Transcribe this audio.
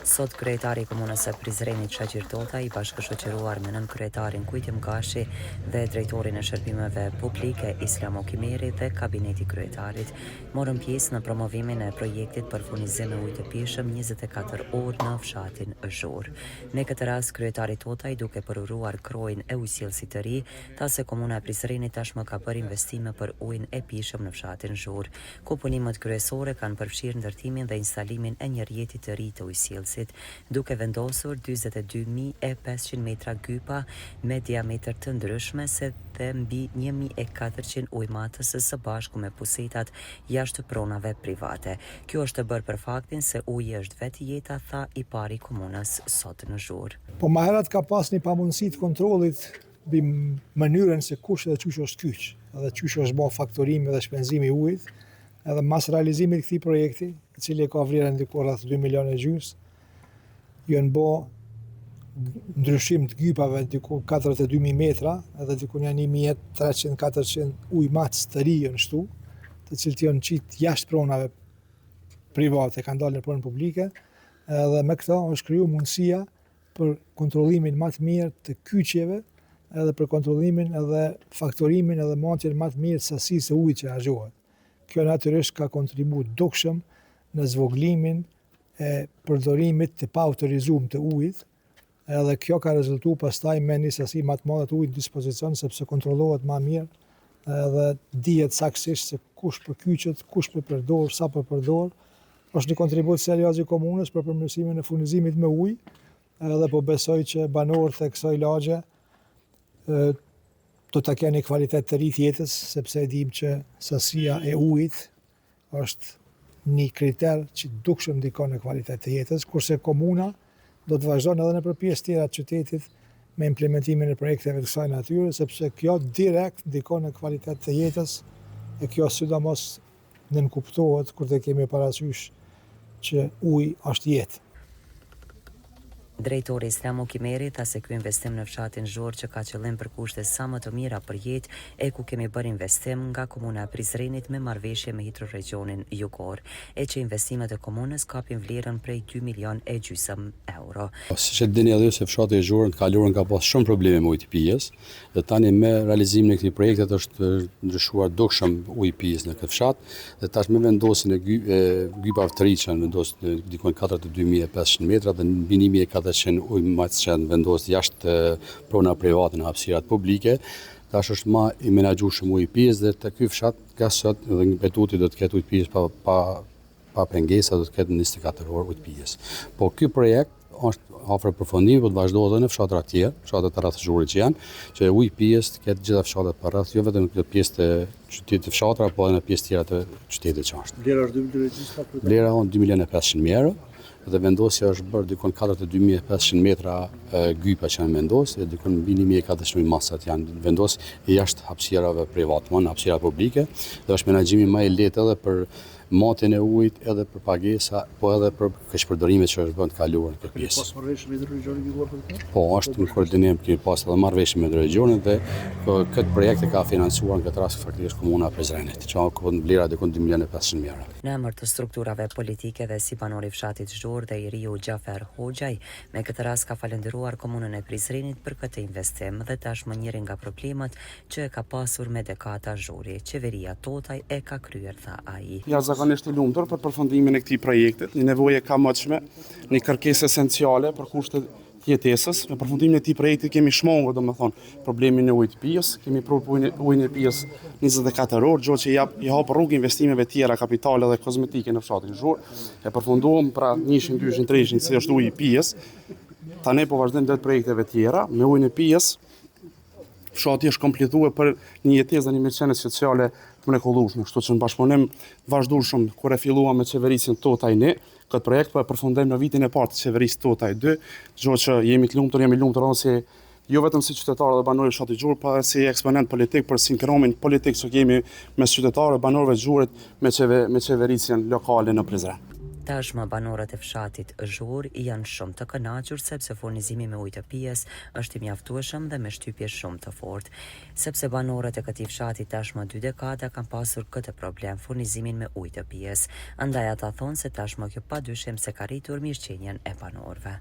Sot kryetari i komunës së Prizrenit Shaqir Tota i bashkëshoqëruar me nën kryetarin Kujtim Gashi dhe drejtorin e shërbimeve publike Islamo Kimeri dhe kabineti kryetarit morën pjesë në promovimin e projektit për furnizim me ujë të pijshëm 24 orë në fshatin Zhurë. Në këtë rast kryetari Tota i duke përuruar krojën e ujësjellësit të ri, tha se komuna e Prizrenit tashmë ka bërë investime për ujin e pijshëm në fshatin Zhurë, ku punimet kryesore kanë përfshirë ndërtimin dhe instalimin e një rjeti të ri të ujësjellësit, duke vendosur 42.500 metra gypa me diametër të ndryshme se dhe mbi 1.400 ujmatës së bashku me pusetat jashtë pronave private. Kjo është bërë për faktin se uji është vetë jeta, tha i pari komunës sot në Zhurë. Po më herët ka pas një pamundësi të kontrollit mbi mënyrën se kush dhe çush është kyç, edhe çush është bërë faktorimi dhe shpenzimi i ujit, edhe mas realizimit të këtij projekti, i cili ka vlerën diku rreth 2 milionë e gjys, janë bë ndryshim të gypave diku 42.000 metra, edhe diku janë 1.300-400 ujmatës të ri janë shtu, të cilët janë qitë jashtë pronave private, kanë dalë në pronë publike, edhe me këto është kriju mundësia për kontrollimin më të mirë të kyçjeve, edhe për kontrollimin edhe faktorimin edhe matjen më të mirë të sasisë së ujit që harxhohet. Kjo natyrisht ka kontribuar dukshëm në zvoglimin e përdorimit të paautorizuar të ujit, edhe kjo ka rezultuar pastaj me një sasi më të madhe të ujit në dispozicion, sepse kontrollohet më mirë edhe dihet saktësisht se kush përkyçet, kush përdor, sa përdor. Është një kontribut serioz i komunës për përmirësimin e furnizimit me ujë, edhe po besoj që banorët e kësaj lagje do ta kenë një kvalitet të ri të jetës, sepse e dim që sasia e ujit është një kriter që dukshëm ndikon në kvalitet të jetës, kurse komuna do të vazhdojnë edhe në pjesë tjera të qytetit me implementimin e projekteve të kësaj natyre, sepse kjo direkt ndikon në kvalitet të jetës, e kjo sidomos nënkuptohet kur të kemi parasysh që uji është jetë. Drejtori Islamo Kimeri tha se ky investim në fshatin Zhurë që ka qëllim për kushte sa më të mira për jetë, e ku kemi bërë investim nga komuna e Prizrenit me marrëveshje me Hidroregionin Jugor, e që investimet e komunës kapin vlerën prej 2,5 milion euro. Siç e dini edhe se fshati i Zhurën kaluar ka pas shumë probleme me ujë të pijës, dhe tani me realizimin e këtij projekti është ndryshuar dukshëm uji i pijës në këtë fshat, dhe tash me vendosjen e gypave të ri që vendosur dikon 42.500 metra dhe mbi 1.400 ujmatës që janë vendosur jashtë prona private në hapësirat publike, tash është më i menaxhueshëm uji i pijës dhe te ky fshat ka sot edhe një betuti do të ketë ujë pijës pa pengesa, do të ketë 24 orë ujë pijës. Po ky projekt është afër përfundimit, po të vazhdojë edhe në fshatra të tjerë, fshatat rreth Zhurit që janë, që uji i pijës të ketë gjitha fshatat për rreth, jo vetëm në pjesë të qytetit të fshatra, po edhe në pjesë tjera të qytetit që është. Vlera është 2 milionë. Vlera është 2.500.000 euro. Dhe vendosja është bërë dikon 42.500 metra gypa që janë vendosur, dhe dikon mbi 1.400 masat janë vendosur jashtë hapësirave private, në hapësira publike, dhe është menaxhimi më i lehtë edhe për matjen e ujit, edhe për pagesa, po edhe për keqpërdorimet që është bën të kaluar në këtë pjesë. Pas marrëveshje me Hidroregionin Jugor për këtë? Po, është në koordinim, kemi pas edhe marrëveshje me Hidroregionin dhe këtë projekt e ka financuar në këtë rast faktikisht komuna e Prizrenit, që ka vlera dikon 2.500.000 euro. Në emër të strukturave politike dhe si banori fshatit Zhurë dhe i riu Gjafer Hoxhaj, me këtë rast ka falendëruar komunën e Prizrenit për këtë investim dhe tashmë njëri nga problemet që e ka pasur me dekada Zhuri. Qeveria Totaj e ka kryer, tha ai. Zakonisht i lumtur për përfundimin e këtij projekti, një nevojë e kamotshme, një kërkesë esenciale për kushtet të jetesës. Me përfundimin e këtij projekti kemi shmangur, domethënë, problemin e ujit të pijës, kemi provë ujin e pijës 24 orë, gjë që i hap rrugë investimeve tjera kapitale dhe kozmetike në fshatin Zhurë. E përfunduam pra njëshin, dyshin, treshin, si është uji i pijës. Tani po vazhdojmë dhe projekteve tjera me ujin e pijës. Fshati është kompletuar për një jetesë dhe një mirëqenie sociale të mrekullueshme, kështu që në bashkëpunim vazhdueshëm kur e filluam me qeverisjen Totaj ne, këtë projekt po e përfundojmë në vitin e parë të qeverisë Totaj 2, gjë që jemi të lumtur edhe si jo vetëm si qytetarë dhe banorë të fshatit Zhurë, por si eksponent politik për sinkronin politik që kemi mes qytetarëve, banorëve të Zhurit me qeverisjen lokale në Prizren. Tashmë banorët e fshatit Zhurë janë shumë të kënaqur sepse furnizimi me ujë të pijes është i mjaftueshëm dhe me shtypje shumë të fortë. Sepse banorët e këtij fshati tashmë 2 dekada kanë pasur këtë problem furnizimin me ujë të pijes. Andaj ata thonë se tashmë kjo padyshim se ka rritur mirëqenien e banorëve.